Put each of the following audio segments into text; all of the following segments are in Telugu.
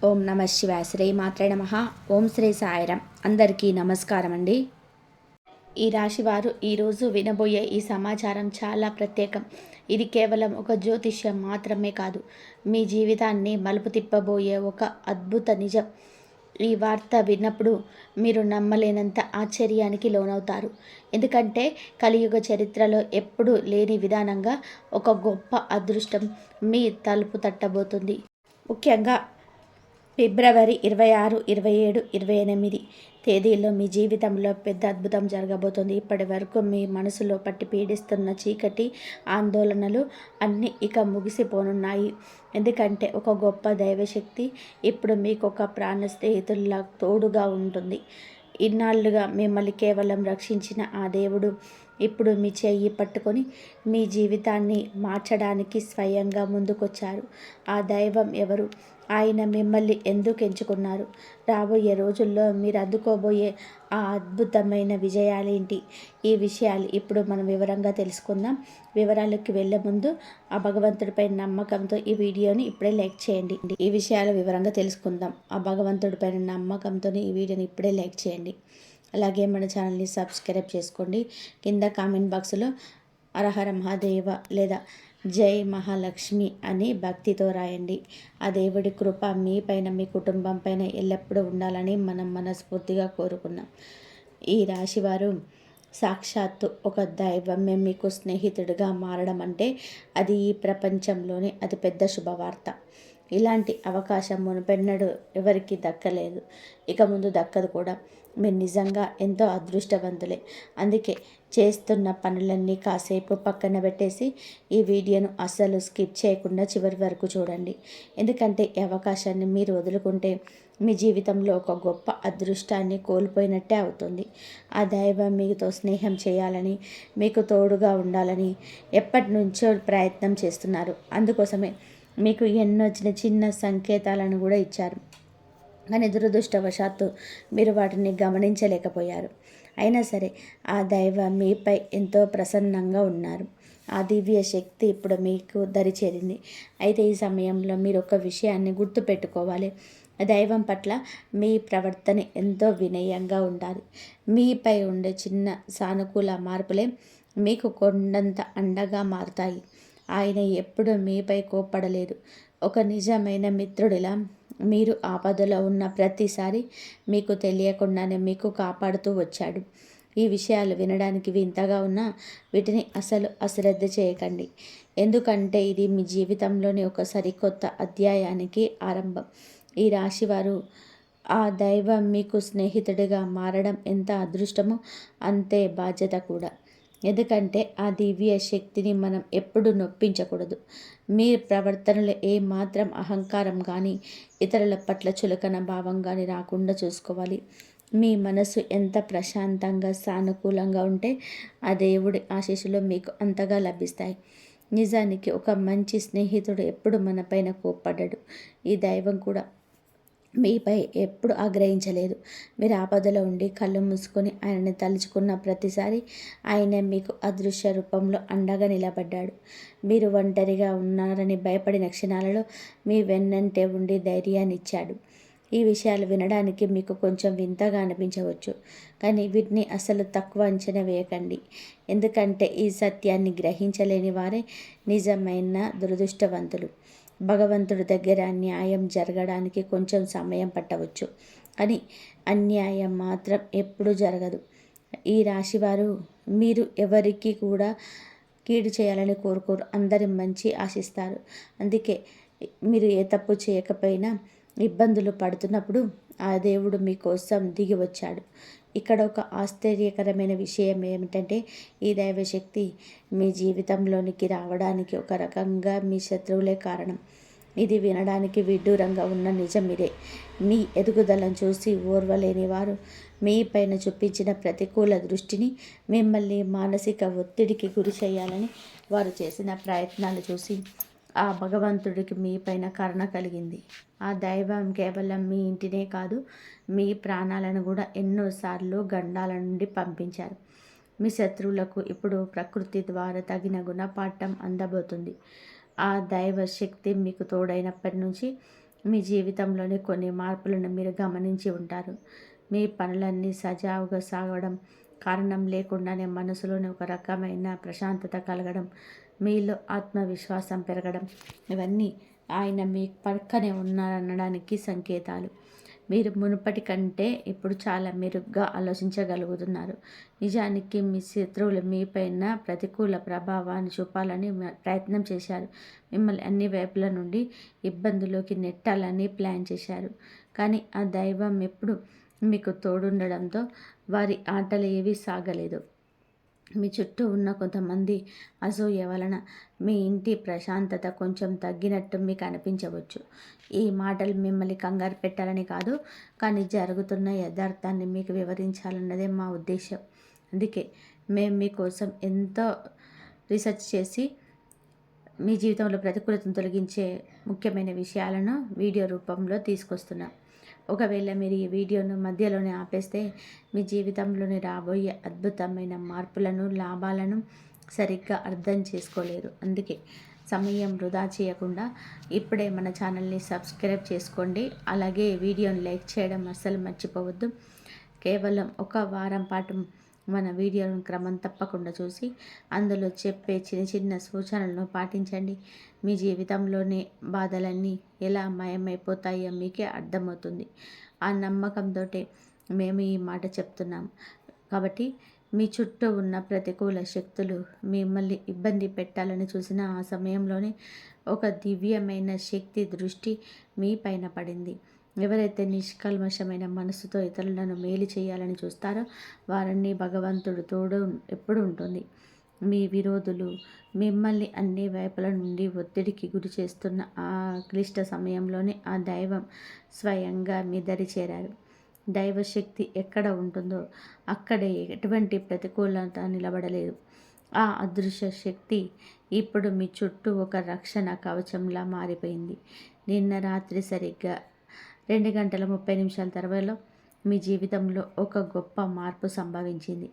ఓం నమ శివాయ. శ్రీ మాత్రే నమః. ఓం శ్రీ సాయిరాం. అందరికీ నమస్కారం అండి. ఈ రాశివారు ఈరోజు వినబోయే ఈ సమాచారం చాలా ప్రత్యేకం. ఇది కేవలం ఒక జ్యోతిష్యం మాత్రమే కాదు, మీ జీవితాన్ని మలుపు తిప్పబోయే ఒక అద్భుత నిజం. ఈ వార్త విన్నప్పుడు మీరు నమ్మలేనంత ఆశ్చర్యానికి లోనవుతారు. ఎందుకంటే కలియుగ చరిత్రలో ఎప్పుడూ లేని విధానంగా ఒక గొప్ప అదృష్టం మీ తలుపు తట్టబోతుంది. ముఖ్యంగా ఫిబ్రవరి 26, 27, 28 తేదీల్లో మీ జీవితంలో పెద్ద అద్భుతం జరగబోతుంది. ఇప్పటి వరకు మీ మనసులో పట్టి పీడిస్తున్న చీకటి ఆందోళనలు అన్నీ ఇక ముగిసిపోనున్నాయి. ఎందుకంటే ఒక గొప్ప దైవశక్తి ఇప్పుడు మీకు ఒక ప్రాణ స్నేహితుల్లా తోడుగా ఉంటుంది. ఇన్నాళ్ళుగా మిమ్మల్ని కేవలం రక్షించిన ఆ దేవుడు ఇప్పుడు మీ చెయ్యి పట్టుకొని మీ జీవితాన్ని మార్చడానికి స్వయంగా ముందుకొచ్చారు. ఆ దైవం ఎవరు? ఆయన మిమ్మల్ని ఎందుకు ఎంచుకున్నారు? రాబోయే రోజుల్లో మీరు అందుకోబోయే ఆ అద్భుతమైన విజయాలేంటి? ఈ విషయాలు ఇప్పుడు మనం వివరంగా తెలుసుకుందాం. వివరాలకు వెళ్ళే ముందు ఆ భగవంతుడిపై నమ్మకంతో ఈ వీడియోని ఇప్పుడే లైక్ చేయండి. ఈ విషయాలు వివరంగా తెలుసుకుందాం. ఆ భగవంతుడిపై నమ్మకంతో ఈ వీడియోని ఇప్పుడే లైక్ చేయండి. అలాగే మన ఛానల్ని సబ్స్క్రైబ్ చేసుకోండి. కింద కామెంట్ బాక్స్లో హరహర మహాదేవ లేదా జై మహాలక్ష్మి అని భక్తితో రాయండి. ఆ దేవుడి కృప మీ పైన, మీ కుటుంబం పైన ఎల్లప్పుడూ ఉండాలని మనం మనస్ఫూర్తిగా కోరుకున్నాం. ఈ రాశివారు సాక్షాత్తు ఒక దైవమే మీకు స్నేహితుడిగా మారడం అంటే అది ఈ ప్రపంచంలోనే అతిపెద్ద శుభవార్త. ఇలాంటి అవకాశం మునుపెన్నడూ ఎవరికి దక్కలేదు, ఇక ముందు దక్కదు కూడా. మీరు నిజంగా ఎంతో అదృష్టవంతులే. అందుకే చేస్తున్న పనులన్నీ కాసేపు పక్కన పెట్టేసి ఈ వీడియోను అస్సలు స్కిప్ చేయకుండా చివరి వరకు చూడండి. ఎందుకంటే ఈ అవకాశాన్ని మీరు వదులుకుంటే మీ జీవితంలో ఒక గొప్ప అదృష్టాన్ని కోల్పోయినట్టే అవుతుంది. ఆ దైవం మీతో స్నేహం చేయాలని, మీకు తోడుగా ఉండాలని ఎప్పటి నుంచో ప్రయత్నం చేస్తున్నారు. అందుకోసమే మీకు ఎన్నో చిన్న చిన్న సంకేతాలను కూడా ఇచ్చారు. కానీ దురదృష్టవశాత్తు మీరు వాటిని గమనించలేకపోయారు. అయినా సరే ఆ దైవం మీపై ఎంతో ప్రసన్నంగా ఉన్నారు. ఆ దివ్య శక్తి ఇప్పుడు మీకు దరిచేరింది. అయితే ఈ సమయంలో మీరు ఒక విషయాన్ని గుర్తుపెట్టుకోవాలి. దైవం పట్ల మీ ప్రవర్తన ఎంతో వినయంగా ఉండాలి. మీపై ఉండే చిన్న సానుకూల మార్పులే మీకు కొండంత అండగా మారుతాయి. ఆయన ఎప్పుడూ మీపై కోప్పడలేదు. ఒక నిజమైన మిత్రుడిలా మీరు ఆపదలో ఉన్న ప్రతిసారి మీకు తెలియకుండానే మీకు కాపాడుతూ వచ్చాడు. ఈ విషయాలు వినడానికి వింతగా ఉన్నా వీటిని అసలు అశ్రద్ధ చేయకండి. ఎందుకంటే ఇది మీ జీవితంలోని ఒక సరికొత్త అధ్యాయానికి ఆరంభం. ఈ రాశివారు ఆ దైవం మీకు స్నేహితుడిగా మారడం ఎంత అదృష్టమో అంతే బాధ్యత కూడా. ఎందుకంటే ఆ దివ్య శక్తిని మనం ఎప్పుడు నొప్పించకూడదు. మీ ప్రవర్తనలో ఏమాత్రం అహంకారం కానీ, ఇతరుల పట్ల చులకన భావం కానీ రాకుండా చూసుకోవాలి. మీ మనసు ఎంత ప్రశాంతంగా, సానుకూలంగా ఉంటే ఆ దేవుడి ఆశీస్సులు మీకు అంతగా లభిస్తాయి. నిజానికి ఒక మంచి స్నేహితుడు ఎప్పుడు మనపైన కోప్పడ్డాడు. ఈ దైవం కూడా మీపై ఎప్పుడు ఆగ్రహించలేదు. మీరు ఆపదలో ఉండి కళ్ళు మూసుకొని ఆయనని తలుచుకున్న ప్రతిసారి ఆయన మీకు అదృశ్య రూపంలో అండగా నిలబడ్డాడు. మీరు ఒంటరిగా ఉన్నారని భయపడిన క్షణాలలో మీ వెన్నంటే ఉండి ధైర్యాన్ని ఇచ్చాడు. ఈ విషయాలు వినడానికి మీకు కొంచెం వింతగా అనిపించవచ్చు, కానీ వీటిని అసలు తక్కువ అంచనా వేయకండి. ఎందుకంటే ఈ సత్యాన్ని గ్రహించలేని వారే నిజమైన దురదృష్టవంతులు. భగవంతుడి దగ్గర న్యాయం జరగడానికి కొంచెం సమయం పట్టవచ్చు, కానీ అన్యాయం మాత్రం ఎప్పుడూ జరగదు. ఈ రాశివారు మీరు ఎవరికి కూడా కీడు చేయాలని కోరుకోరు, అందరి మంచి ఆశిస్తారు. అందుకే మీరు ఏ తప్పు చేయకపోయినా ఇబ్బందులు పడుతున్నప్పుడు ఆ దేవుడు మీకోసం దిగి వచ్చాడు. ఇక్కడ ఒక ఆశ్చర్యకరమైన విషయం ఏమిటంటే ఈ దైవశక్తి మీ జీవితంలోనికి రావడానికి ఒక రకంగా మీ శత్రువులే కారణం. ఇది వినడానికి విడ్డూరంగా ఉన్న నిజం ఇదే. మీ ఎదుగుదలను చూసి ఓర్వలేని వారు మీ పైన చూపించిన ప్రతికూల దృష్టిని, మిమ్మల్ని మానసిక ఒత్తిడికి గురి చేయాలని వారు చేసిన ప్రయత్నాలు చూసి ఆ భగవంతుడికి మీ పైన కరుణ కలిగింది. ఆ దైవం కేవలం మీ ఇంటినే కాదు, మీ ప్రాణాలను కూడా ఎన్నోసార్లు గండాల నుండి పంపించారు. మీ శత్రువులకు ఇప్పుడు ప్రకృతి ద్వారా తగిన గుణపాఠం అందబోతుంది. ఆ దైవ శక్తి మీకు తోడైనప్పటి నుంచి మీ జీవితంలోని కొన్ని మార్పులను మీరు గమనించి ఉంటారు. మీ పనులన్నీ సజావుగా సాగడం, కారణం లేకుండానే మనసులోని ఒక రకమైన ప్రశాంతత కలగడం, మీలో ఆత్మవిశ్వాసం పెరగడం, ఇవన్నీ ఆయన మీ పక్కనే ఉన్నారనడానికి సంకేతాలు. మీరు మునుపటి కంటే ఇప్పుడు చాలా మెరుగ్గా ఆలోచించగలుగుతున్నారు. నిజానికి మీ శత్రువులు మీపైన ప్రతికూల ప్రభావాన్ని చూపాలని ప్రయత్నం చేశారు. మిమ్మల్ని అన్ని వైపుల నుండి ఇబ్బందులోకి నెట్టాలని ప్లాన్ చేశారు. కానీ ఆ దైవం ఎప్పుడు మీకు తోడుండడంతో వారి ఆటలు ఏవీ సాగలేదు. మీ చుట్టూ ఉన్న కొంతమంది అసూయ వలన మీ ఇంటి ప్రశాంతత కొంచెం తగ్గినట్టు మీకు అనిపించవచ్చు. ఈ మాటలు మిమ్మల్ని కంగారు పెట్టాలని కాదు, కానీ జరుగుతున్న యథార్థాన్ని మీకు వివరించాలన్నదే మా ఉద్దేశం. అందుకే మేము మీకోసం ఎంతో రీసెర్చ్ చేసి మీ జీవితంలో ప్రతికూలతను తొలగించే ముఖ్యమైన విషయాలను వీడియో రూపంలో తీసుకొస్తున్నాం. ఒకవేళ మీరు ఈ వీడియోను మధ్యలోనే ఆపేస్తే మీ జీవితంలోని రాబోయే అద్భుతమైన మార్పులను, లాభాలను సరిగ్గా అర్థం చేసుకోలేరు. అందుకే సమయం వృధా చేయకుండా ఇప్పుడే మన ఛానల్ని సబ్స్క్రైబ్ చేసుకోండి. అలాగే వీడియోని లైక్ చేయడం అస్సలు మర్చిపోవద్దు. కేవలం ఒక వారం పాటు మన వీడియోలను క్రమం తప్పకుండా చూసి అందులో చెప్పే చిన్న చిన్న సూచనలను పాటించండి. మీ జీవితంలోని బాధలన్నీ ఎలా మాయమైపోతాయో మీకే అర్థమవుతుంది. ఆ నమ్మకంతో మేము ఈ మాట చెప్తున్నాం. కాబట్టి మీ చుట్టూ ఉన్న ప్రతికూల శక్తులు మిమ్మల్ని ఇబ్బంది పెట్టాలని చూసిన ఆ సమయంలోనే ఒక దివ్యమైన శక్తి దృష్టి మీ పైన పడింది. ఎవరైతే నిష్కల్మషమైన మనసుతో ఇతరులను మేలు చేయాలని చూస్తారో వారిని భగవంతుడు తోడు ఎప్పుడు ఉంటుంది. మీ విరోధులు మిమ్మల్ని అన్ని వైపుల నుండి ఒత్తిడికి గురి చేస్తున్న ఆ క్లిష్ట సమయంలోనే ఆ దైవం స్వయంగా మీ దరి చేరారు. దైవశక్తి ఎక్కడ ఉంటుందో అక్కడే ఎటువంటి ప్రతికూలత నిలబడలేదు. ఆ అదృశ్య శక్తి ఇప్పుడు మీ చుట్టూ ఒక రక్షణ కవచంలా మారిపోయింది. నిన్న రాత్రి సరిగ్గా 2 గంటల 30 నిమిషాల తర్వాత మీ జీవితంలో ఒక గొప్ప మార్పు సంభవించింది.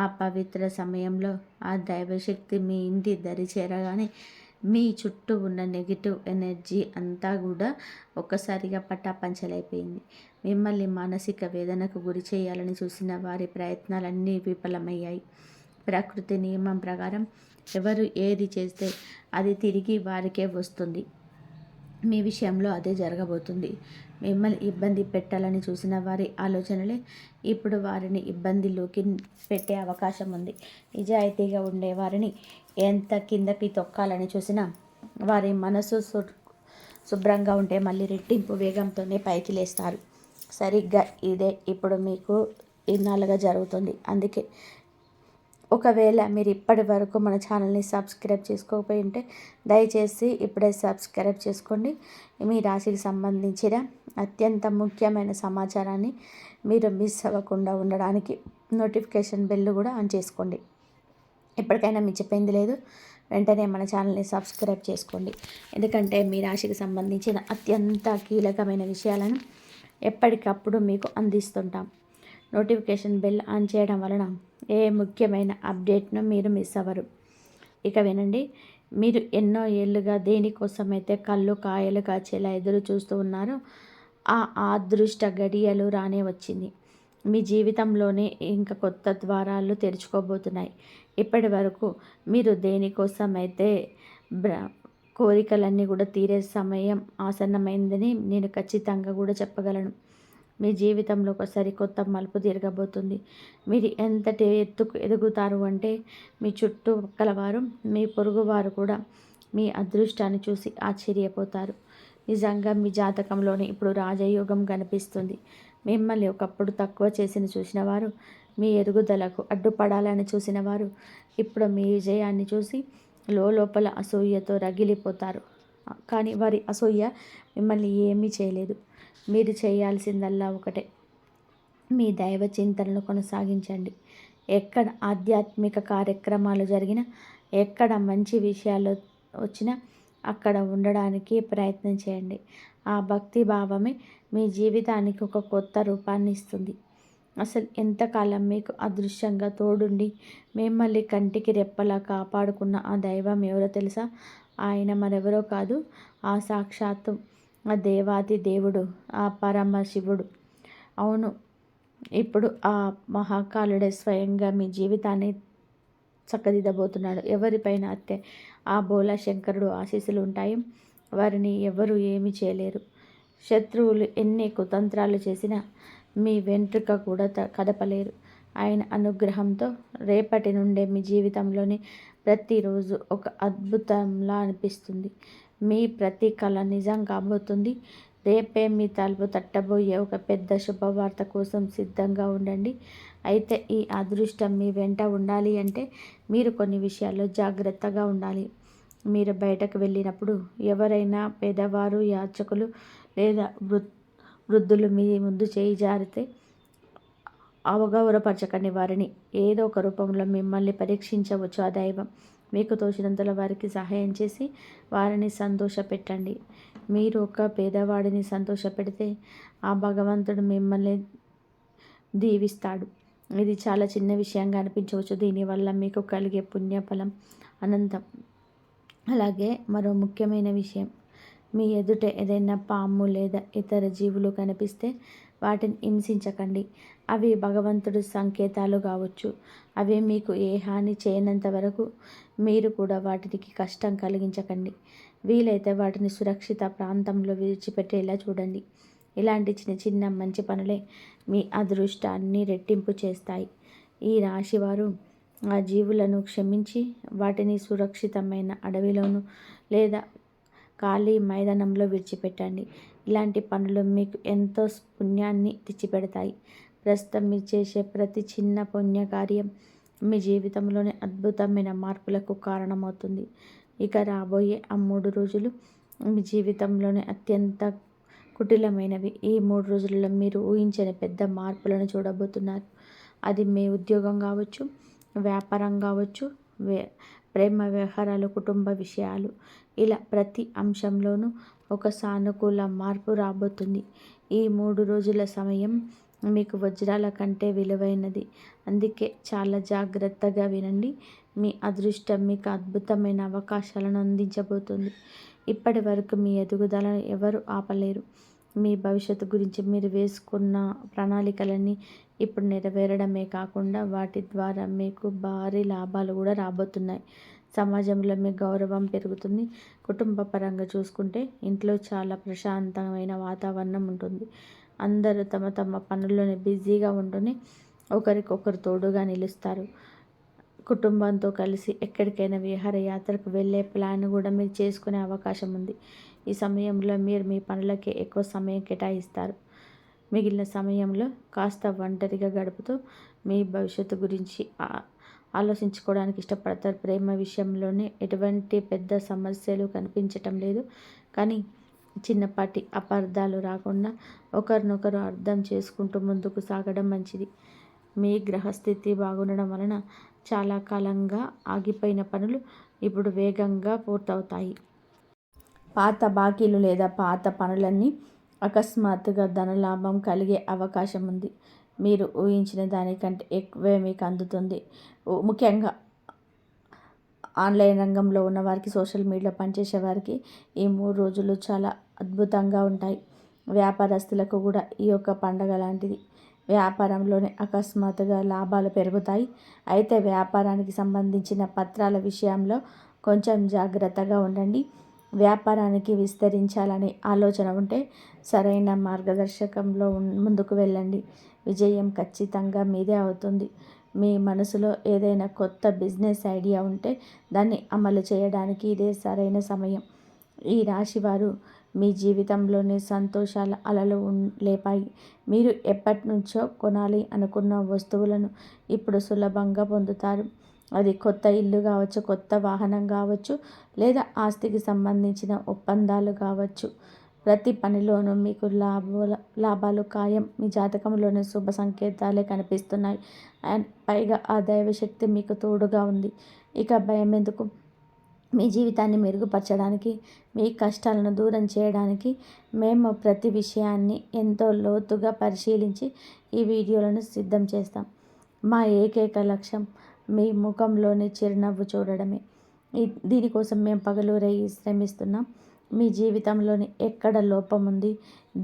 ఆ పవిత్ర సమయంలో ఆ దైవశక్తి మీ ఇంటి దరి చేరగానే మీ చుట్టూ ఉన్న నెగిటివ్ ఎనర్జీ అంతా కూడా ఒక్కసారిగా పటాపంచలైపోయింది. మిమ్మల్ని మానసిక వేదనకు గురి చేయాలని చూసిన వారి ప్రయత్నాలన్నీ విఫలమయ్యాయి. ప్రకృతి నియమం ప్రకారం ఎవరు ఏది చేస్తే అది తిరిగి వారికే వస్తుంది. మీ విషయంలో అదే జరగబోతుంది. మిమ్మల్ని ఇబ్బంది పెట్టాలని చూసిన వారి ఆలోచనలే ఇప్పుడు వారిని ఇబ్బందిలోకి పెట్టే అవకాశం ఉంది. నిజాయితీగా ఉండే వారిని ఎంత కిందకి తొక్కాలని చూసినా వారి మనసు శుభ్రంగా ఉంటే మళ్ళీ రెట్టింపు వేగంతోనే పైకి లేస్తారు. సరిగ్గా ఇదే ఇప్పుడు మీకు ఇన్నాళ్ళుగా జరుగుతుంది. అందుకే ఒకవేళ మీరు ఇప్పటి వరకు మన ఛానల్ని సబ్స్క్రైబ్ చేసుకోకపోయి ఉంటే దయచేసి ఇప్పుడే సబ్స్క్రైబ్ చేసుకోండి. మీ రాశికి సంబంధించిన అత్యంత ముఖ్యమైన సమాచారాన్ని మీరు మిస్ అవ్వకుండా ఉండడానికి నోటిఫికేషన్ బెల్ కూడా ఆన్ చేసుకోండి. ఎప్పటికైనా మీకు చెప్పింది లేదు, వెంటనే మన ఛానల్ని సబ్స్క్రైబ్ చేసుకోండి. ఎందుకంటే మీ రాశికి సంబంధించిన అత్యంత కీలకమైన విషయాలను ఎప్పటికప్పుడు మీకు అందిస్తుంటాం. నోటిఫికేషన్ బెల్ ఆన్ చేయడం వలన ఏ ముఖ్యమైన అప్డేట్ను మీరు మిస్ అవ్వరు. ఇక వినండి, మీరు ఎన్నో ఏళ్ళుగా దేనికోసమైతే కళ్ళు కాయలు కాచేలా ఎదురు చూస్తూ ఉన్నారో ఆ అదృష్ట గడియలు రానే వచ్చింది. మీ జీవితంలోనే ఇంకా కొత్త ద్వారాలు తెరుచుకోబోతున్నాయి. ఇప్పటి వరకు మీరు దేనికోసమైతే కోరికలన్నీ కూడా తీరే సమయం ఆసన్నమైందని నేను ఖచ్చితంగా కూడా చెప్పగలను. మీ జీవితంలో ఒకసారి కొత్త మలుపు తిరగబోతుంది. మీరు ఎంతటి ఎత్తుకు ఎదుగుతారు అంటే మీ చుట్టూ కలవారు, మీ పొరుగువారు కూడా మీ అదృష్టాన్ని చూసి ఆశ్చర్యపోతారు. నిజంగా మీ జాతకంలోనే ఇప్పుడు రాజయోగం కనిపిస్తుంది. మిమ్మల్ని ఒకప్పుడు తక్కువ చేసిన చూసిన వారు, మీ ఎదుగుదలకు అడ్డుపడాలని చూసిన వారు ఇప్పుడు మీ విజయాన్ని చూసి లోపల అసూయతో రగిలిపోతారు. కానీ వారి అసూయ మిమ్మల్ని ఏమీ చేయలేదు. మీరు చేయాల్సిందల్లా ఒకటే, మీ దైవ చింతనను కొనసాగించండి. ఎక్కడ ఆధ్యాత్మిక కార్యక్రమాలు జరిగినా, ఎక్కడ మంచి విషయాలు వచ్చినా అక్కడ ఉండడానికి ప్రయత్నం చేయండి. ఆ భక్తి భావమే మీ జీవితానికి ఒక కొత్త రూపాన్ని ఇస్తుంది. అసలు ఎంతకాలం మీకు అదృశ్యంగా తోడుండి మిమ్మల్ని కంటికి రెప్పలా కాపాడుకున్న ఆ దైవం ఎవరో తెలుసా? ఆయన మరెవరో కాదు, ఆ సాక్షాత్తు ఆ దేవాది దేవుడు, ఆ పరమశివుడు. అవును, ఇప్పుడు ఆ మహాకాలుడే స్వయంగా మీ జీవితాన్ని చక్కదిద్దబోతున్నాడు. ఎవరిపైన అయితే ఆ బోలా శంకరుడు ఆశీస్సులు ఉంటాయి, వారిని ఎవరు ఏమి చేయలేరు. శత్రువులు ఎన్ని కుతంత్రాలు చేసినా మీ వెంట్రుక కూడా కదపలేరు. ఆయన అనుగ్రహంతో రేపటి నుండే మీ జీవితంలోని ప్రతిరోజు ఒక అద్భుతంలా అనిపిస్తుంది. మీ ప్రతి కళ నిజం కాబోతుంది. రేపే మీ తలుపు తట్టబోయే ఒక పెద్ద శుభవార్త కోసం సిద్ధంగా ఉండండి. అయితే ఈ అదృష్టం మీ వెంట ఉండాలి అంటే మీరు కొన్ని విషయాల్లో జాగ్రత్తగా ఉండాలి. మీరు బయటకు వెళ్ళినప్పుడు ఎవరైనా పేదవారు, యాచకులు లేదా వృద్ధులు మీ ముందు చేయి జారితే అవగౌరవపరచకండి. వారిని ఏదో ఒక రూపంలో మిమ్మల్ని పరీక్షించవచ్చు ఆ దైవం. మీకు తోచినంతలో వారికి సహాయం చేసి వారిని సంతోషపెట్టండి. మీరు ఒక పేదవాడిని సంతోషపెడితే ఆ భగవంతుడు మిమ్మల్ని దీవిస్తాడు. ఇది చాలా చిన్న విషయంగా అనిపించవచ్చు, దీనివల్ల మీకు కలిగే పుణ్యఫలం అనంతం. అలాగే మరో ముఖ్యమైన విషయం, మీ ఎదుట ఏదైనా పాము లేదా ఇతర జీవులు కనిపిస్తే వాటిని హింసించకండి. అవి భగవంతుడి సంకేతాలు కావచ్చు. అవి మీకు ఏ హాని చేయనంత వరకు మీరు కూడా వాటికి కష్టం కలిగించకండి. వీలైతే వాటిని సురక్షిత ప్రాంతంలో విడిచిపెట్టేలా చూడండి. ఇలాంటి చిన్న చిన్న మంచి పనులే మీ అదృష్టాన్ని రెట్టింపు చేస్తాయి. ఈ రాశివారు ఆ జీవులను క్షమించి వాటిని సురక్షితమైన అడవిలోను లేదా ఖాళీ మైదానంలో విడిచిపెట్టండి. ఇలాంటి పనులు మీకు ఎంతో పుణ్యాన్ని తెచ్చిపెడతాయి. ప్రస్తుతం మీరు చేసే ప్రతి చిన్న పుణ్యకార్యం మీ జీవితంలోని అద్భుతమైన మార్పులకు కారణమవుతుంది. ఇక రాబోయే ఆ 3 రోజులు మీ జీవితంలోనే అత్యంత కుటిలమైనవి. ఈ 3 రోజులలో మీరు ఊహించని పెద్ద మార్పులను చూడబోతున్నారు. అది మీ ఉద్యోగం కావచ్చు, వ్యాపారం కావచ్చు, ప్రేమ వ్యవహారాలు, కుటుంబ విషయాలు, ఇలా ప్రతి అంశంలోనూ ఒక సానుకూల మార్పు రాబోతుంది. ఈ 3 రోజుల సమయం మీకు వజ్రాల కంటే విలువైనది. అందుకే చాలా జాగ్రత్తగా వినండి. మీ అదృష్టం మీకు అద్భుతమైన అవకాశాలను అందించబోతుంది. ఇప్పటి వరకు మీ ఎదుగుదలను ఎవరు ఆపలేరు. మీ భవిష్యత్తు గురించి మీరు వేసుకున్న ప్రణాళికలన్నీ ఇప్పుడు నెరవేరడమే కాకుండా వాటి ద్వారా మీకు భారీ లాభాలు కూడా రాబోతున్నాయి. సమాజంలో మీ గౌరవం పెరుగుతుంది. కుటుంబ పరంగా చూసుకుంటే ఇంట్లో చాలా ప్రశాంతమైన వాతావరణం ఉంటుంది. అందరూ తమ తమ పనుల్లోనే బిజీగా ఉంటూనే ఒకరికొకరు తోడుగా నిలుస్తారు. కుటుంబంతో కలిసి ఎక్కడికైనా విహారయాత్రకు వెళ్ళే ప్లాన్ కూడా మీరు చేసుకునే అవకాశం ఉంది. ఈ సమయంలో మీరు మీ పనులకే ఎక్కువ సమయం కేటాయిస్తారు. మిగిలిన సమయంలో కాస్త ఒంటరిగా గడుపుతూ మీ భవిష్యత్తు గురించి ఆలోచించుకోవడానికి ఇష్టపడతారు. ప్రేమ విషయంలోనే ఎటువంటి పెద్ద సమస్యలు కనిపించటం లేదు, కానీ చిన్నపాటి అపార్థాలు రాకుండా ఒకరినొకరు అర్థం చేసుకుంటూ ముందుకు సాగడం మంచిది. మీ గ్రహస్థితి బాగుండడం వలన చాలా కాలంగా ఆగిపోయిన పనులు ఇప్పుడు వేగంగా పూర్తవుతాయి. పాత బాకీలు లేదా పాత పనులన్నీ అకస్మాత్తుగా ధనలాభం కలిగే అవకాశం ఉంది. మీరు ఊహించిన దానికంటే ఎక్కువే మీకు అందుతుంది. ముఖ్యంగా ఆన్లైన్ రంగంలో ఉన్నవారికి, సోషల్ మీడియాలో పనిచేసే వారికి ఈ 3 రోజులు చాలా అద్భుతంగా ఉంటాయి. వ్యాపారస్తులకు కూడా ఈ యొక్క పండగ లాంటిది. వ్యాపారంలోనే అకస్మాత్తుగా లాభాలు పెరుగుతాయి. అయితే వ్యాపారానికి సంబంధించిన పత్రాల విషయంలో కొంచెం జాగ్రత్తగా ఉండండి. వ్యాపారానికి విస్తరించాలనే ఆలోచన ఉంటే సరైన మార్గదర్శకంలో ముందుకు వెళ్ళండి. విజయం ఖచ్చితంగా మీదే అవుతుంది. మీ మనసులో ఏదైనా కొత్త బిజినెస్ ఐడియా ఉంటే దాన్ని అమలు చేయడానికి ఇదే సరైన సమయం. ఈ రాశివారు మీ జీవితంలోని సంతోషాల అలలు లేపాయి. మీరు ఎప్పటి నుంచో కొనాలి అనుకున్న వస్తువులను ఇప్పుడు సులభంగా పొందుతారు. అది కొత్త ఇల్లు కావచ్చు, కొత్త వాహనం కావచ్చు, లేదా ఆస్తికి సంబంధించిన ఒప్పందాలు కావచ్చు. ప్రతి పనిలోనూ మీకు లాభాలు ఖాయం. మీ జాతకంలోని శుభ సంకేతాలే కనిపిస్తున్నాయి. అండ్ పైగా ఆ దైవశక్తి మీకు తోడుగా ఉంది. ఇక భయం ఎందుకు? మీ జీవితాన్ని మెరుగుపరచడానికి, మీ కష్టాలను దూరం చేయడానికి మేము ప్రతి విషయాన్ని ఎంతో లోతుగా పరిశీలించి ఈ వీడియోలను సిద్ధం చేస్తాం. మా ఏకైక లక్ష్యం మీ ముఖంలోని చిరునవ్వు చూడడమే. దీనికోసం మేము పగలు రేయి శ్రమిస్తున్నాం. మీ జీవితంలోని ఎక్కడ లోపం ఉంది,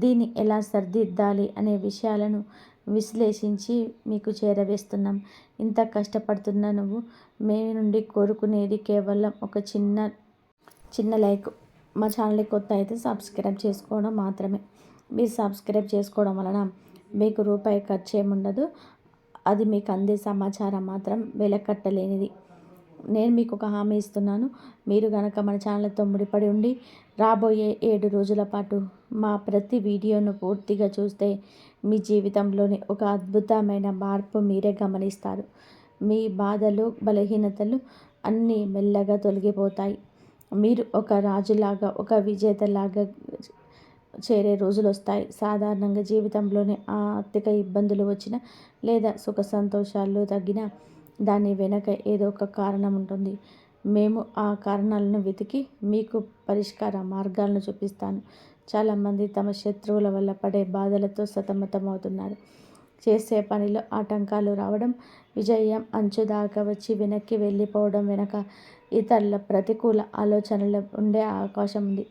దీన్ని ఎలా సరిదిద్దాలి అనే విషయాలను విశ్లేషించి మీకు చేరవేస్తున్నాం. ఇంత కష్టపడుతున్న నువ్వు మీ నుండి కోరుకునేది కేవలం ఒక చిన్న చిన్న లైక్. మా ఛానల్ని కొత్త అయితే సబ్స్క్రైబ్ చేసుకోవడం మాత్రమే. మీరు సబ్స్క్రైబ్ చేసుకోవడం వలన మీకు రూపాయి ఖర్చు ఏముండదు. అది మీకు అందే సమాచారం మాత్రం వెలకట్టలేనిది. నేను మీకు ఒక హామీ ఇస్తున్నాను. మీరు గనక మన ఛానల్తో ముడిపడి ఉండి రాబోయే 7 రోజుల పాటు మా ప్రతి వీడియోను పూర్తిగా చూస్తే మీ జీవితంలోని ఒక అద్భుతమైన మార్పు మీరే గమనిస్తారు. మీ బాధలు, బలహీనతలు అన్నీ మెల్లగా తొలగిపోతాయి. మీరు ఒక రాజులాగా, ఒక విజేతలాగా చేరే రోజులు వస్తాయి. సాధారణంగా జీవితంలోనే ఆర్థిక ఇబ్బందులు వచ్చిన లేదా సుఖ సంతోషాలు తగ్గిన దాని వెనక ఏదో ఒక కారణం ఉంటుంది. మేము ఆ కారణాలను వెతికి మీకు పరిష్కార మార్గాలను చూపిస్తాను. చాలామంది తమ శత్రువుల వల్ల పడే బాధలతో సతమతమవుతున్నారు. చేసే పనిలో ఆటంకాలు రావడం, విజయం అంచు దాకా వచ్చి వెనక్కి వెళ్ళిపోవడం వెనక ఇతరుల ప్రతికూల ఆలోచనలు ఉండే అవకాశం ఉంది.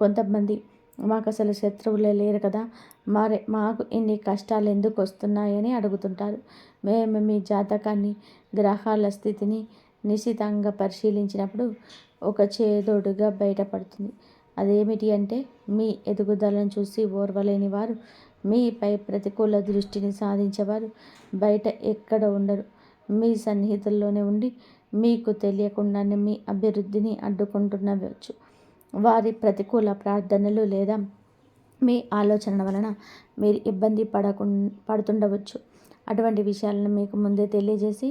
కొంతమంది మాకు అసలు శత్రువులే లేరు కదా, మరి మాకు ఇన్ని కష్టాలు ఎందుకు వస్తున్నాయని అడుగుతుంటారు. మేము మీ జాతకాన్ని, గ్రహాల స్థితిని నిశితంగా పరిశీలించినప్పుడు ఒక చేదోడుగా బయటపడుతుంది. అదేమిటి అంటే, మీ ఎదుగుదలను చూసి ఓర్వలేని వారు, మీపై ప్రతికూల దృష్టిని సాధించేవారు బయట ఎక్కడ ఉండరు. మీ సన్నిహితుల్లోనే ఉండి మీకు తెలియకుండానే మీ అభివృద్ధిని అడ్డుకుంటున్నవచ్చు. వారి ప్రతికూల ప్రార్థనలు లేదా మీ ఆలోచనల వలన మీరు ఇబ్బంది పడుతుండవచ్చు. అటువంటి విషయాలను మీకు ముందే తెలియజేసి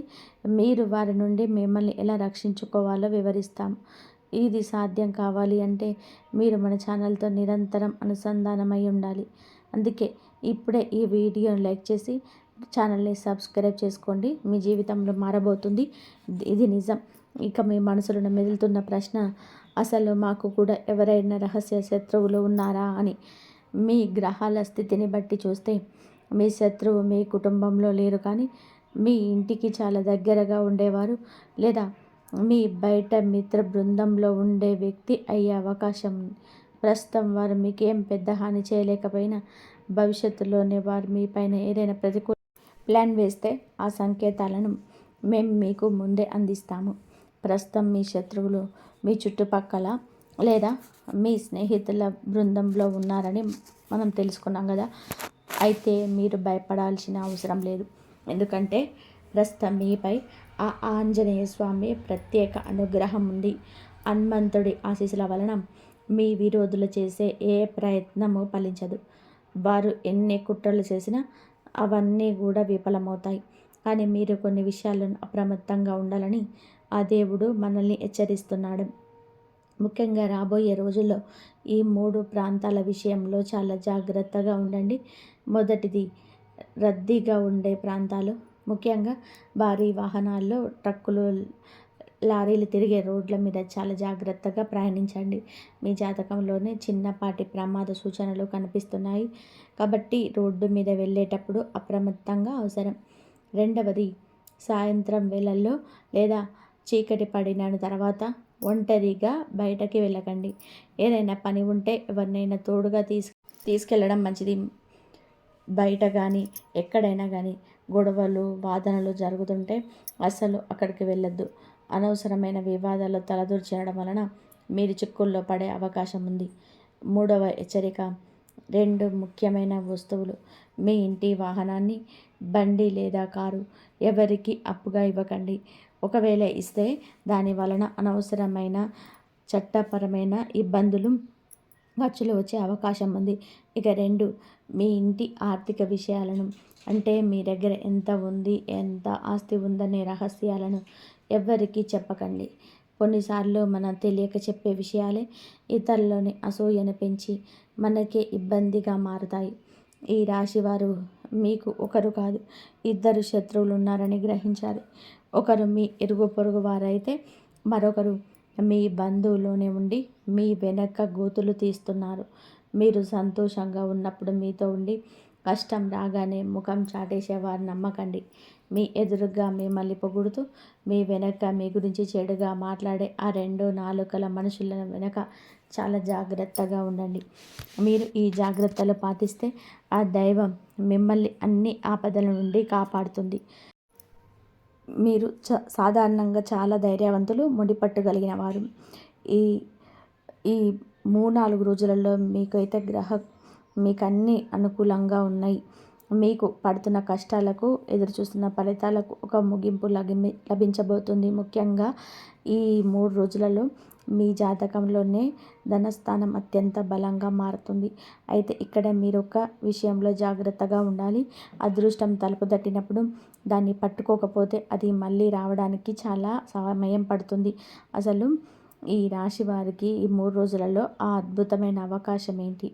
మీరు వారి నుండి మిమ్మల్ని ఎలా రక్షించుకోవాలో వివరిస్తాము. ఇది సాధ్యం కావాలి అంటే మీరు మన ఛానల్తో నిరంతరం అనుసంధానమై ఉండాలి. అందుకే ఇప్పుడే ఈ వీడియోని లైక్ చేసి ఛానల్ని సబ్స్క్రైబ్ చేసుకోండి. మీ జీవితంలో మారబోతుంది. ఇది నిజం. ఇక మీ మనసులో మెదులుతున్న ప్రశ్న, అసలు మాకు కూడా ఎవరైనా రహస్య శత్రువులు ఉన్నారా అని. మీ గ్రహాల స్థితిని బట్టి చూస్తే మీ శత్రువు మీ కుటుంబంలో లేరు, కానీ మీ ఇంటికి చాలా దగ్గరగా ఉండేవారు లేదా మీ బయట మిత్ర బృందంలో ఉండే వ్యక్తి అయ్యే అవకాశం ఉంది. ప్రస్తుతం వారు మీకేం పెద్ద హాని చేయలేకపోయినా భవిష్యత్తులోనే వారు మీ పైన ఏదైనా ప్రతికూల ప్లాన్ వేస్తే ఆ సంకేతాలను మేము మీకు ముందే అందిస్తాము. ప్రస్తుతం మీ శత్రువులు మీ చుట్టుపక్కల లేదా మీ స్నేహితుల బృందంలో ఉన్నారని మనం తెలుసుకున్నాం కదా. అయితే మీరు భయపడాల్సిన అవసరం లేదు. ఎందుకంటే ప్రస్తుతం మీపై ఆ ఆంజనేయ స్వామి ప్రత్యేక అనుగ్రహం ఉంది. హనుమంతుడి ఆశీస్సుల వలన మీ విరోధులు చేసే ఏ ప్రయత్నము ఫలించదు. వారు ఎన్ని కుట్రలు చేసినా అవన్నీ కూడా విఫలమవుతాయి. కానీ మీరు కొన్ని విషయాలను అప్రమత్తంగా ఉండాలని ఆ దేవుడు మనల్ని హెచ్చరిస్తున్నాడు. ముఖ్యంగా రాబోయే రోజుల్లో ఈ 3 ప్రాంతాల విషయంలో చాలా జాగ్రత్తగా ఉండండి. మొదటిది, రద్దీగా ఉండే ప్రాంతాలు. ముఖ్యంగా భారీ వాహనాల్లో, ట్రక్కులు, లారీలు తిరిగే రోడ్ల మీద చాలా జాగ్రత్తగా ప్రయాణించండి. మీ జాతకంలోనే చిన్నపాటి ప్రమాద సూచనలు కనిపిస్తున్నాయి కాబట్టి రోడ్డు మీద వెళ్ళేటప్పుడు అప్రమత్తంగా అవసరం. రెండవది, సాయంత్రం వేళల్లో లేదా చీకటి పడిన తర్వాత ఒంటరిగా బయటకి వెళ్ళకండి. ఏదైనా పని ఉంటే ఎవరినైనా తోడుగా తీసుకెళ్ళడం మంచిది. బయట కానీ ఎక్కడైనా కానీ గొడవలు, వాదనలు జరుగుతుంటే అసలు అక్కడికి వెళ్ళొద్దు. అనవసరమైన వివాదాలు తలదూర్చడం వలన మీరు చిక్కుల్లో పడే అవకాశం ఉంది. మూడవ హెచ్చరిక, 2 ముఖ్యమైన వస్తువులు, మీ ఇంటి వాహనాన్ని, బండి లేదా కారు ఎవరికి అప్పుగా ఇవ్వకండి. ఒకవేళ ఇస్తే దాని వలన అనవసరమైన చట్టపరమైన ఇబ్బందులు, ఖర్చులు వచ్చే అవకాశం ఉంది. ఇక 2, మీ ఇంటి ఆర్థిక విషయాలను, అంటే మీ దగ్గర ఎంత ఉంది, ఎంత ఆస్తి ఉందనే రహస్యాలను ఎవ్వరికీ చెప్పకండి. కొన్నిసార్లు మనం తెలియక చెప్పే విషయాలే ఇతరులని అసూయను పెంచి మనకే ఇబ్బందిగా మారుతాయి. ఈ రాశివారు మీకు ఒకరు కాదు, 2 శత్రువులు ఉన్నారని గ్రహించాలి. ఒకరు మీ ఇరుగు పొరుగు వారైతే మరొకరు మీ బంధువులోనే ఉండి మీ వెనక గోతులు తీస్తున్నారు. మీరు సంతోషంగా ఉన్నప్పుడు మీతో ఉండి కష్టం రాగానే ముఖం చాటేసేవారు నమ్మకండి. మీ ఎదురుగా మిమ్మల్ని పొగుడుతూ మీ వెనక మీ గురించి చెడుగా మాట్లాడే ఆ 2 నాలుకల మనుషుల వెనక చాలా జాగ్రత్తగా ఉండండి. మీరు ఈ జాగ్రత్తలు పాటిస్తే ఆ దైవం మిమ్మల్ని అన్ని ఆపదల నుండి కాపాడుతుంది. మీరు సాధారణంగా చాలా ధైర్యవంతులు, ముడిపట్టుగలిగిన వారు. ఈ ఈ 3-4 రోజులలో మీకైతే మీకన్నీ అనుకూలంగా ఉన్నాయి. మీకు పడుతున్న కష్టాలకు, ఎదురుచూస్తున్న ఫలితాలకు ఒక ముగింపు లభించబోతుంది. ముఖ్యంగా ఈ 3 రోజులలో మీ జాతకంలోనే ధనస్థానం అత్యంత బలంగా మారుతుంది. అయితే ఇక్కడ మీరు ఒక విషయంలో జాగ్రత్తగా ఉండాలి. అదృష్టం తలుపు తట్టినప్పుడు దాన్ని పట్టుకోకపోతే అది మళ్ళీ రావడానికి చాలా సమయం పడుతుంది. అసలు ఈ రాశి వారికి ఈ 3 రోజులలో ఆ అద్భుతమైన అవకాశం ఏంటి?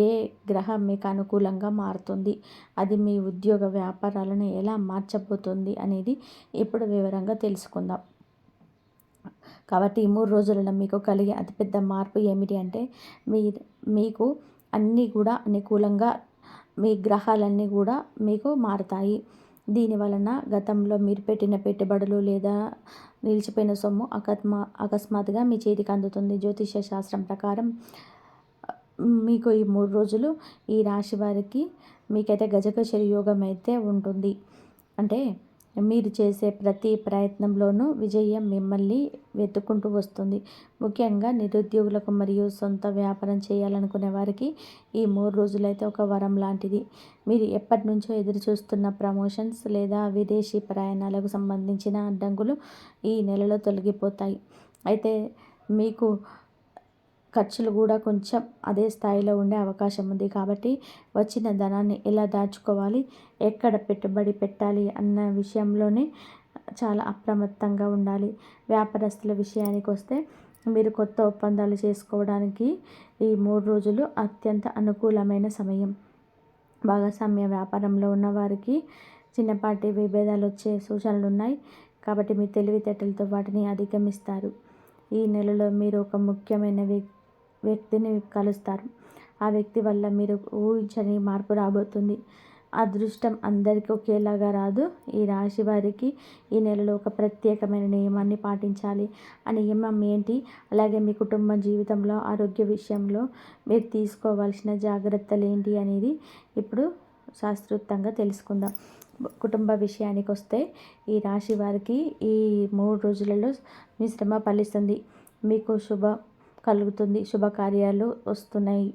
ఏ గ్రహం మీకు అనుకూలంగా మారుతుంది? అది మీ ఉద్యోగ వ్యాపారాలను ఎలా మార్చబోతుంది అనేది ఇప్పుడు వివరంగా తెలుసుకుందాం. కాబట్టి ఈ 3 రోజులలో మీకు కలిగే అతిపెద్ద మార్పు ఏమిటి అంటే మీకు అన్నీ కూడా అనుకూలంగా మీ గ్రహాలన్నీ కూడా మీకు మారుతాయి. దీనివలన గతంలో మీరు పెట్టిన పెట్టుబడులు లేదా నిలిచిపోయిన సొమ్ము అకస్మాత్తుగా మీ చేతికి అందుతుంది. జ్యోతిష శాస్త్రం ప్రకారం మీకు ఈ 3 రోజులు ఈ రాశి వారికి మీకైతే గజకేసరి యోగం అయితే ఉంటుంది. అంటే మీరు చేసే ప్రతి ప్రయత్నంలోనూ విజయం మిమ్మల్ని వెతుక్కుంటూ వస్తుంది. ముఖ్యంగా నిరుద్యోగులకు మరియు సొంత వ్యాపారం చేయాలనుకునే వారికి ఈ 3 రోజులైతే ఒక వరం లాంటిది. మీరు ఎప్పటి నుంచో ఎదురు చూస్తున్న ప్రమోషన్స్ లేదా విదేశీ ప్రయాణాలకు సంబంధించిన అడ్డంకులు ఈ నెలలో తొలగిపోతాయి. అయితే మీకు ఖర్చులు కూడా కొంచెం అదే స్థాయిలో ఉండే అవకాశం ఉంది. కాబట్టి వచ్చిన ధనాన్ని ఎలా దాచుకోవాలి, ఎక్కడ పెట్టుబడి పెట్టాలి అన్న విషయంలోనే చాలా అప్రమత్తంగా ఉండాలి. వ్యాపారస్తుల విషయానికి వస్తే మీరు కొత్త ఒప్పందాలు చేసుకోవడానికి ఈ 3 రోజులు అత్యంత అనుకూలమైన సమయం. భాగస్వామ్య వ్యాపారంలో ఉన్నవారికి చిన్నపాటి విభేదాలు వచ్చే సూచనలు ఉన్నాయి. కాబట్టి మీ తెలివితేటలతో వాటిని అధిగమిస్తారు. ఈ నెలలో మీరు ఒక ముఖ్యమైన వ్యక్తిని కలుస్తారు. ఆ వ్యక్తి వల్ల మీరు ఊహించని మార్పు రాబోతుంది. అదృష్టం అందరికీ ఒకేలాగా రాదు. ఈ రాశి వారికి ఈ నెలలో ఒక ప్రత్యేకమైన నియమాన్ని పాటించాలి. ఆ నియమం ఏంటి? అలాగే మీ కుటుంబ జీవితంలో ఆరోగ్య విషయంలో మీరు తీసుకోవాల్సిన జాగ్రత్తలు ఏంటి అనేది ఇప్పుడు శాస్త్రోక్తంగా తెలుసుకుందాం. కుటుంబ విషయానికి వస్తే ఈ రాశి వారికి ఈ 3 రోజులలో మీ శ్రమ ఫలిస్తుంది. మీకు కలుగుతుంది, శుభకార్యాలు వస్తున్నాయి.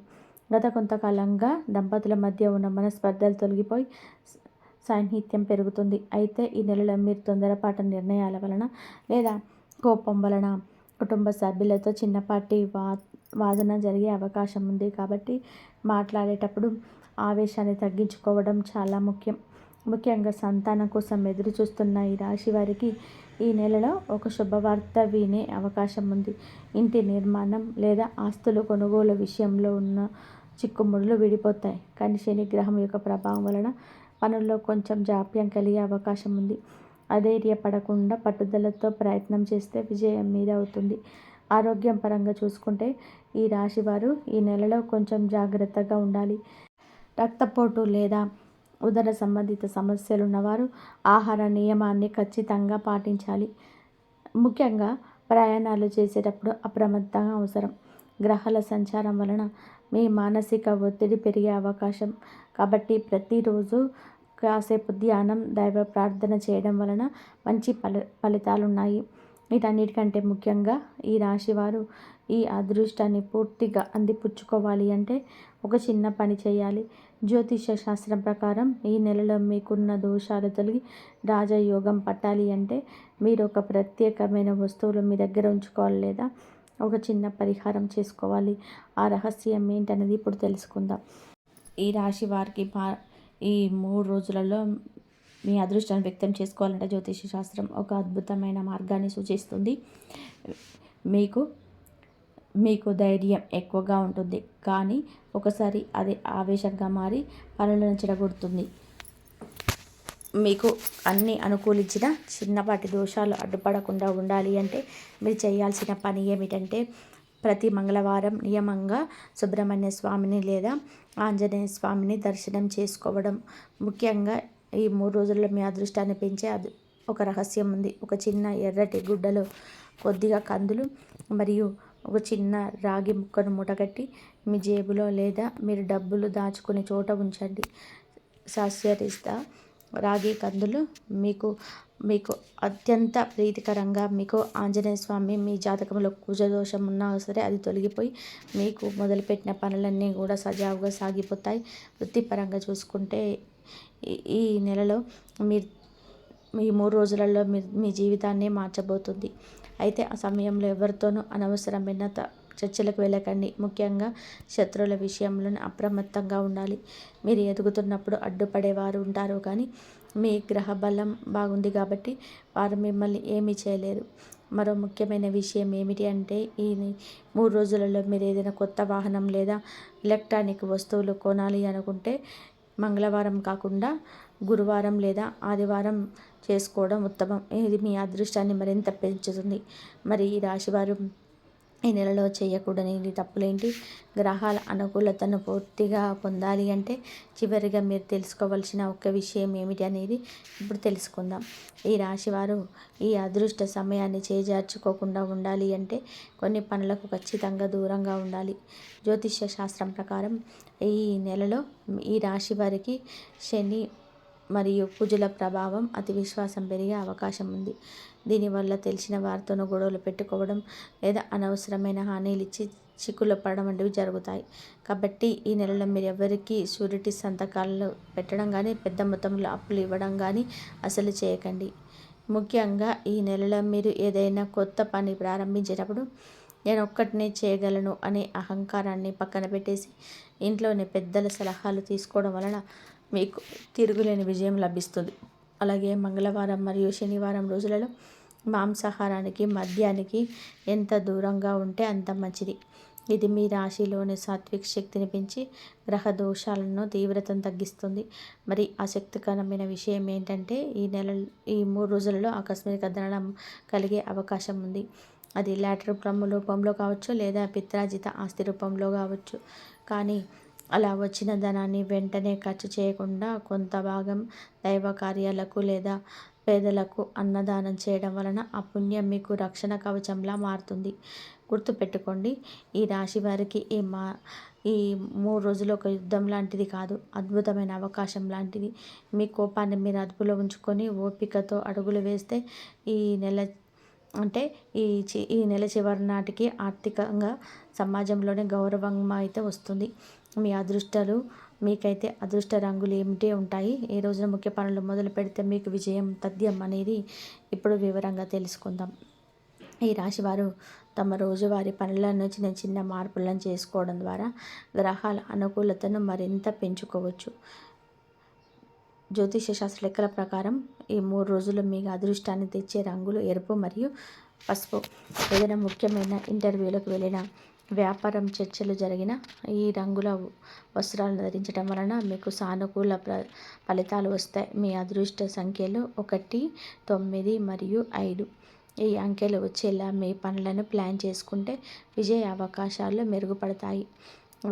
గత కొంతకాలంగా దంపతుల మధ్య ఉన్న మనస్పర్ధలు తొలగిపోయి సాన్నిహిత్యం పెరుగుతుంది. అయితే ఈ నెలలో మీరు తొందరపాటు నిర్ణయాల వలన లేదా కోపం వలన కుటుంబ సభ్యులతో చిన్నపాటి వాదన జరిగే అవకాశం ఉంది. కాబట్టి మాట్లాడేటప్పుడు ఆవేశాన్ని తగ్గించుకోవడం చాలా ముఖ్యం. ముఖ్యంగా సంతానం కోసం ఎదురు చూస్తున్న ఈ రాశి వారికి ఈ నెలలో ఒక శుభవార్త వినే అవకాశం ఉంది. ఇంటి నిర్మాణం లేదా ఆస్తుల కొనుగోలు విషయంలో ఉన్న చిక్కుముడులు విడిపోతాయి. కానీ శని గ్రహం యొక్క ప్రభావం వలన పనుల్లో కొంచెం జాప్యం కలిగే అవకాశం ఉంది. అధైర్యపడకుండా పట్టుదలతో ప్రయత్నం చేస్తే విజయం మీద అవుతుంది. ఆరోగ్యం పరంగా చూసుకుంటే ఈ రాశి వారు ఈ నెలలో కొంచెం జాగ్రత్తగా ఉండాలి. రక్తపోటు లేదా ఉదర సంబంధిత సమస్యలు ఉన్నవారు ఆహార నియమాన్ని ఖచ్చితంగా పాటించాలి. ముఖ్యంగా ప్రయాణాలు చేసేటప్పుడు అప్రమత్తంగా అవసరం. గ్రహాల సంచారం వలన మీ మానసిక ఒత్తిడి పెరిగే అవకాశం. కాబట్టి ప్రతిరోజు కాసేపు ధ్యానం, దైవ ప్రార్థన చేయడం వలన మంచి ఫలితాలున్నాయి. వీటన్నిటికంటే ముఖ్యంగా ఈ రాశివారు ఈ అదృష్టాన్ని పూర్తిగా అందిపుచ్చుకోవాలి అంటే ఒక చిన్న పని చేయాలి. జ్యోతిష శాస్త్రం ప్రకారం ఈ నెలలో మీకున్న దోషాలు తొలగి రాజయోగం పట్టాలి అంటే మీరు ఒక ప్రత్యేకమైన వస్తువులు మీ దగ్గర ఉంచుకోవాలి లేదా ఒక చిన్న పరిహారం చేసుకోవాలి. ఆ రహస్యం ఏంటనేది ఇప్పుడు తెలుసుకుందాం. ఈ రాశి వారికి ఈ 3 రోజులలో మీ అదృష్టాన్ని వ్యక్తం చేసుకోవాలంటే జ్యోతిష శాస్త్రం ఒక అద్భుతమైన మార్గాన్ని సూచిస్తుంది. మీకు ధైర్యం ఎక్కువగా ఉంటుంది, కానీ ఒకసారి అది ఆవేశంగా మారి పనులను చెడగొడుతుంది. మీకు అన్నీ అనుకూలించిన చిన్నపాటి దోషాలు అడ్డుపడకుండా ఉండాలి అంటే మీరు చేయాల్సిన పని ఏమిటంటే ప్రతి మంగళవారం నియమంగా సుబ్రహ్మణ్య స్వామిని లేదా ఆంజనేయ స్వామిని దర్శనం చేసుకోవడం. ముఖ్యంగా ఈ 3 రోజుల్లో మీ అదృష్టాన్ని పెంచే ఒక రహస్యం ఉంది. ఒక చిన్న ఎర్రటి గుడ్డలో కొద్దిగా కందులు మరియు ఒక చిన్న రాగి ముక్కను మూటగట్టి మీ జేబులో లేదా మీరు డబ్బులు దాచుకునే చోట ఉంచండి. శాస్త్రరీత్యా రాగి కందులు మీకు మీకు అత్యంత ప్రీతికరంగా, మీకు ఆంజనేయ స్వామి మీ జాతకంలో కుజదోషం ఉన్నా సరే అది తొలగిపోయి మీకు మొదలుపెట్టిన పనులన్నీ కూడా సజావుగా సాగిపోతాయి. వృత్తిపరంగా చూసుకుంటే ఈ నెలలో మీరు ఈ 3 రోజులలో మీ జీవితాన్ని మార్చబోతుంది. అయితే ఆ సమయంలో ఎవరితోనూ అనవసరమైన చర్చలకు వెళ్ళకండి. ముఖ్యంగా శత్రువుల విషయంలో అప్రమత్తంగా ఉండాలి. మీరు ఎదుగుతున్నప్పుడు అడ్డుపడేవారు ఉంటారు, కానీ మీ గ్రహ బలం బాగుంది కాబట్టి వారు మిమ్మల్ని ఏమీ చేయలేరు. మరో ముఖ్యమైన విషయం ఏమిటి అంటే, ఈ 3 రోజులలో మీరు ఏదైనా కొత్త వాహనం లేదా ఎలక్ట్రానిక్ వస్తువులు కొనాలి అనుకుంటే మంగళవారం కాకుండా గురువారం లేదా ఆదివారం చేసుకోవడం ఉత్తమం. ఇది మీ అదృష్టాన్ని మరింత పెంచుతుంది. మరి ఈ రాశివారు ఈ నెలలో చేయకూడని తప్పులేంటి? గ్రహాల అనుకూలతను పూర్తిగా పొందాలి అంటే చివరిగా మీరు తెలుసుకోవాల్సిన ఒక్క విషయం ఏమిటి అనేది ఇప్పుడు తెలుసుకుందాం. ఈ రాశివారు ఈ అదృష్ట సమయాన్ని చేజార్చుకోకుండా ఉండాలి అంటే కొన్ని పనులకు ఖచ్చితంగా దూరంగా ఉండాలి. జ్యోతిష్య శాస్త్రం ప్రకారం ఈ నెలలో ఈ రాశి వారికి శని మరియు కుజుల ప్రభావం, అతి విశ్వాసం పెరిగే అవకాశం ఉంది. దీనివల్ల తెలిసిన వారితోనూ గొడవలు పెట్టుకోవడం లేదా అనవసరమైన హామీలు ఇచ్చి చిక్కులు పడడం వంటివి జరుగుతాయి. కాబట్టి ఈ నెలలో మీరు ఎవరికి షూరిటీ సంతకాలు పెట్టడం కానీ, పెద్ద మొత్తంలో అప్పులు ఇవ్వడం కానీ అసలు చేయకండి. ముఖ్యంగా ఈ నెలలో మీరు ఏదైనా కొత్త పని ప్రారంభించేటప్పుడు నేను ఒక్కటినే చేయగలను అనే అహంకారాన్ని పక్కన పెట్టేసి ఇంట్లోని పెద్దల సలహాలు తీసుకోవడం వలన మీకు తిరుగులేని విజయం లభిస్తుంది. అలాగే మంగళవారం మరియు శనివారం రోజులలో మాంసాహారానికి, మద్యానికి ఎంత దూరంగా ఉంటే అంత మంచిది. ఇది మీ రాశిలోని సాత్విక శక్తిని పెంచి గ్రహ దోషాలను తీవ్రతను తగ్గిస్తుంది. మరి ఆసక్తికరమైన విషయం ఏంటంటే ఈ 3 రోజులలో ఆకస్మిక ధనం కలిగే అవకాశం ఉంది. అది లాటరీ రూపంలో కావచ్చు లేదా పిత్రాజిత ఆస్తి రూపంలో కావచ్చు. కానీ అలా వచ్చిన ధనాన్ని వెంటనే ఖర్చు చేయకుండా కొంత భాగం దైవ కార్యాలకు లేదా పేదలకు అన్నదానం చేయడం వలన ఆ పుణ్యం మీకు రక్షణ కవచంలా మారుతుంది. గుర్తుపెట్టుకోండి, ఈ రాశి వారికి ఈ 3 రోజులు ఒక యుద్ధం లాంటిది కాదు, అద్భుతమైన అవకాశం లాంటిది. మీ కోపాన్ని మీరు అదుపులో ఉంచుకొని ఓపికతో అడుగులు వేస్తే ఈ నెల అంటే ఈ నెల చివరి నాటికి ఆర్థికంగా సమాజంలోనే గౌరవం అయితే వస్తుంది. మీ అదృష్టాలు మీకైతే అదృష్ట రంగులు ఏమిటి ఉంటాయి? ఏ రోజున ముఖ్య పనులు మొదలు పెడితే మీకు విజయం తథ్యం అనేది ఇప్పుడు వివరంగా తెలుసుకుందాం. ఈ రాశివారు తమ రోజువారీ పనులను చిన్న చిన్న మార్పులను చేసుకోవడం ద్వారా గ్రహాల అనుకూలతను మరింత పెంచుకోవచ్చు. జ్యోతిష శాస్త్ర లెక్కల ప్రకారం ఈ 3 రోజులు మీకు అదృష్టాన్ని తెచ్చే రంగులు ఎరుపు మరియు పసుపు. ఏదైనా ముఖ్యమైన ఇంటర్వ్యూలకు వెళ్ళిన, వ్యాపారం చర్చలు జరిగిన ఈ రంగుల వస్త్రాలను ధరించడం వలన మీకు సానుకూల ఫలితాలు వస్తాయి. మీ అదృష్ట సంఖ్యలు 1, 9 మరియు 5. ఈ అంకెలు వచ్చేలా మీ పనులను ప్లాన్ చేసుకుంటే విజయ అవకాశాలు మెరుగుపడతాయి.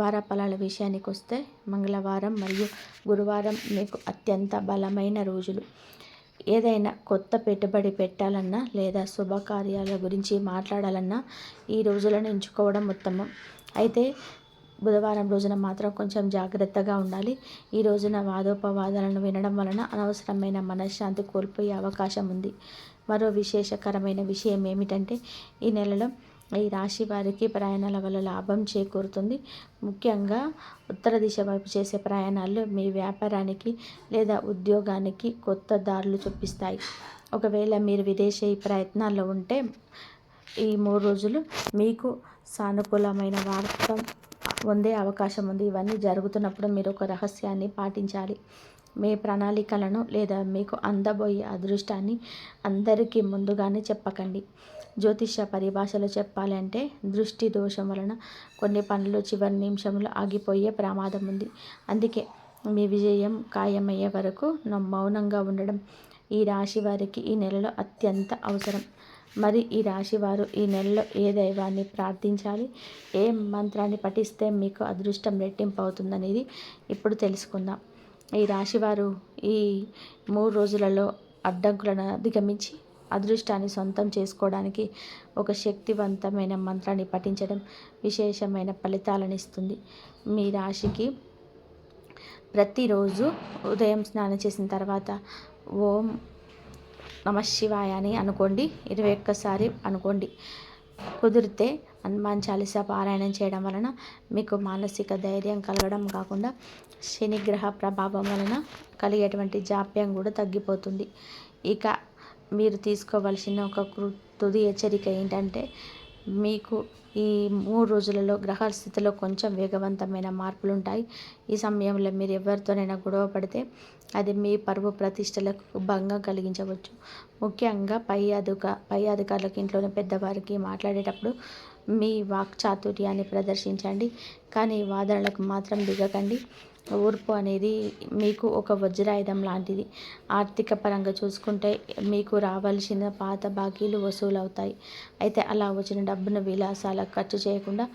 వారఫలాల విషయానికి వస్తే మంగళవారం మరియు గురువారం మీకు అత్యంత బలమైన రోజులు. ఏదైనా కొత్త పెట్టుబడి పెట్టాలన్నా లేదా శుభకార్యాల గురించి మాట్లాడాలన్నా ఈ రోజులను ఎంచుకోవడం ఉత్తమం. అయితే బుధవారం రోజున మాత్రం కొంచెం జాగ్రత్తగా ఉండాలి. ఈ రోజున వాదోపవాదాలను వినడం వలన అనవసరమైన మనశ్శాంతి కోల్పోయే అవకాశం ఉంది. మరో విశేషకరమైన విషయం ఏమిటంటే ఈ నెలలో ఈ రాశి వారికి ప్రయాణాల వల్ల లాభం చేకూరుతుంది. ముఖ్యంగా ఉత్తర దిశ వైపు చేసే ప్రయాణాలు మీ వ్యాపారానికి లేదా ఉద్యోగానికి కొత్త దారులు చూపిస్తాయి. ఒకవేళ మీరు విదేశీ ప్రయత్నాల్లో ఉంటే ఈ 3 రోజులు మీకు సానుకూలమైన వార్త పొందే అవకాశం ఉంది. ఇవన్నీ జరుగుతున్నప్పుడు మీరు ఒక రహస్యాన్ని పాటించాలి. మీ ప్రణాళికలను లేదా మీకు అందబోయే అదృష్టాన్ని అందరికీ ముందుగానే చెప్పకండి. జ్యోతిష పరిభాషలో చెప్పాలంటే దృష్టి దోషం వలన కొన్ని పనులు చివరి నిమిషంలో ఆగిపోయే ప్రమాదం ఉంది. అందుకే మీ విజయం ఖాయమయ్యే వరకు మౌనంగా ఉండడం ఈ రాశి వారికి ఈ నెలలో అత్యంత అవసరం. మరి ఈ రాశివారు ఈ నెలలో ఏ దైవాన్ని ప్రార్థించాలి, ఏ మంత్రాన్ని పఠిస్తే మీకు అదృష్టం రెట్టింపు అవుతుందనేది ఇప్పుడు తెలుసుకుందాం. ఈ రాశివారు ఈ 3 రోజులలో అడ్డంకులను అధిగమించి అదృష్టాన్ని సొంతం చేసుకోవడానికి ఒక శక్తివంతమైన మంత్రాన్ని పఠించడం విశేషమైన ఫలితాలను ఇస్తుంది. మీ రాశికి ప్రతిరోజు ఉదయం స్నానం చేసిన తర్వాత ఓం నమఃశివాయ అని అనుకోండి. 21 సారి అనుకోండి. కుదిరితే హనుమాన్ చాలీసా పారాయణం చేయడం వలన మీకు మానసిక ధైర్యం కలగడం కాకుండా శనిగ్రహ ప్రభావం వలన కలిగేటువంటి జాప్యం కూడా తగ్గిపోతుంది. ఇక మీరు తీసుకోవలసిన ఒక తుది హెచ్చరిక ఏంటంటే, మీకు ఈ 3 రోజులలో గ్రహాల స్థితిలో కొంచెం వేగవంతమైన మార్పులు ఉంటాయి. ఈ సమయంలో మీరు ఎవరితోనైనా గొడవ పడితే అది మీ పరువు ప్రతిష్టలకు భంగం కలిగించవచ్చు. ముఖ్యంగా పై అధికారులకు, ఇంట్లోని పెద్దవారికి మాట్లాడేటప్పుడు మీ వాక్చాతుర్యాన్ని ప్రదర్శించండి, కానీ వాదనలకు మాత్రం దిగకండి. ఓర్పు అనేది మీకు ఒక వజ్రాయుధం లాంటిది. ఆర్థిక పరంగా చూసుకుంటే మీకు రావాల్సిన పాత బాకీలు వసూలవుతాయి. అయితే అలా వచ్చిన డబ్బును విలాసాలకు ఖర్చు చేయకుండా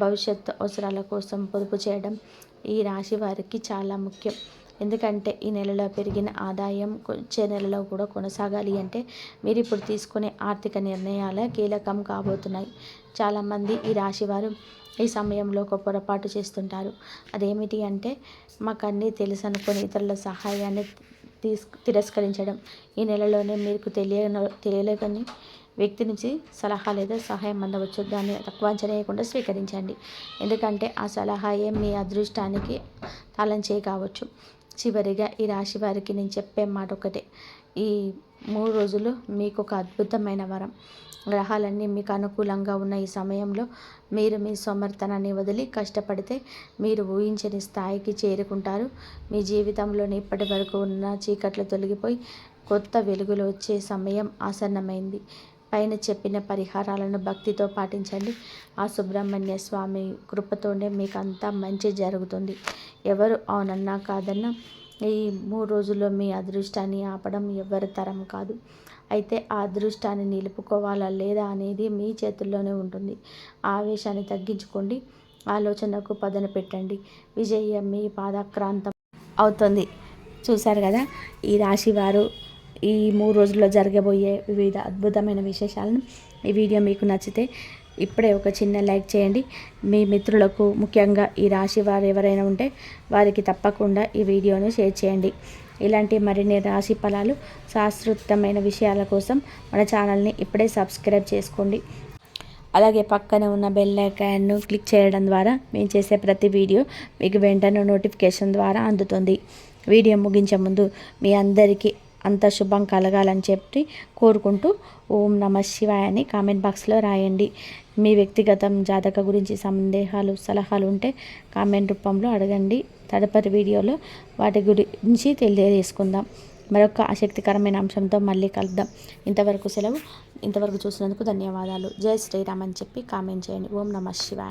భవిష్యత్తు అవసరాల కోసం పొదుపు చేయడం ఈ రాశి వారికి చాలా ముఖ్యం. ఎందుకంటే ఈ నెలలో పెరిగిన ఆదాయం వచ్చే నెలలో కూడా కొనసాగాలి అంటే మీరు ఇప్పుడు తీసుకునే ఆర్థిక నిర్ణయాలే కీలకం కాబోతున్నాయి. చాలామంది ఈ రాశివారు ఈ సమయంలో ఒక పొరపాటు చేస్తుంటారు. అదేమిటి అంటే, మాకు అన్నీ తెలుసు అనుకుని ఇతరుల సహాయాన్ని తిరస్కరించడం. ఈ నెలలోనే మీకు తెలియలేని వ్యక్తి నుంచి సలహా లేదా సహాయం అందవచ్చు. దాన్ని తక్కువ అంచనా వేయకుండా స్వీకరించండి. ఎందుకంటే ఆ సలహాయే మీ అదృష్టానికి తాళం చేయి కావచ్చు. చివరిగా ఈ రాశి వారికి నేను చెప్పే మాట ఒకటే, ఈ 3 రోజులు మీకు ఒక అద్భుతమైన వరం. గ్రహాలన్నీ మీకు అనుకూలంగా ఉన్న ఈ సమయంలో మీరు మీ సమర్థనాన్ని వదిలి కష్టపడితే మీరు ఊహించని స్థాయికి చేరుకుంటారు. మీ జీవితంలోని ఇప్పటి వరకు ఉన్న చీకట్లు తొలగిపోయి కొత్త వెలుగులు వచ్చే సమయం ఆసన్నమైంది. పైన చెప్పిన పరిహారాలను భక్తితో పాటించండి. ఆ సుబ్రహ్మణ్య స్వామి కృపతోనే మీకు అంతా మంచి జరుగుతుంది. ఎవరు అవునన్నా కాదన్నా ఈ 3 రోజుల్లో మీ అదృష్టాన్ని ఆపడం ఎవరి తరం కాదు. అయితే ఆ అదృష్టాన్ని నిలుపుకోవాలా లేదా అనేది మీ చేతుల్లోనే ఉంటుంది. ఆవేశాన్ని తగ్గించుకోండి, ఆలోచనకు పదును పెట్టండి. విజయం మీ పాదక్రాంతం అవుతుంది. చూశారు కదా, ఈ రాశి వారు ఈ 3 రోజుల్లో జరగబోయే వివిధ అద్భుతమైన విశేషాలను. ఈ వీడియో మీకు నచ్చితే ఇప్పుడే ఒక చిన్న లైక్ చేయండి. మీ మిత్రులకు, ముఖ్యంగా ఈ రాశి వారు ఎవరైనా ఉంటే వారికి తప్పకుండా ఈ వీడియోను షేర్ చేయండి. ఇలాంటి మరిన్ని రాశి ఫలాలు, శాస్త్రోక్తమైన విషయాల కోసం మన ఛానల్ని ఇప్పుడే సబ్స్క్రైబ్ చేసుకోండి. అలాగే పక్కన ఉన్న బెల్ ఐకాన్ను క్లిక్ చేయడం ద్వారా మేము చేసే ప్రతి వీడియో మీకు వెంటనే నోటిఫికేషన్ ద్వారా అందుతుంది. వీడియో ముగించే ముందు మీ అందరికీ అంత శుభం కలగాలని చెప్పి కోరుకుంటూ ఓం నమఃశివాయ అని కామెంట్ బాక్స్లో రాయండి. మీ వ్యక్తిగతం జాతక గురించి సందేహాలు, సలహాలు ఉంటే కామెంట్ రూపంలో అడగండి. తదుపరి వీడియోలో వాటి గురించి తెలియజేసుకుందాం. మరొక ఆసక్తికరమైన అంశంతో మళ్ళీ కలుద్దాం. ఇంతవరకు సెలవు. ఇంతవరకు చూసినందుకు ధన్యవాదాలు. జై శ్రీరామ్ అని చెప్పి కామెంట్ చేయండి. ఓం నమఃశివాయ.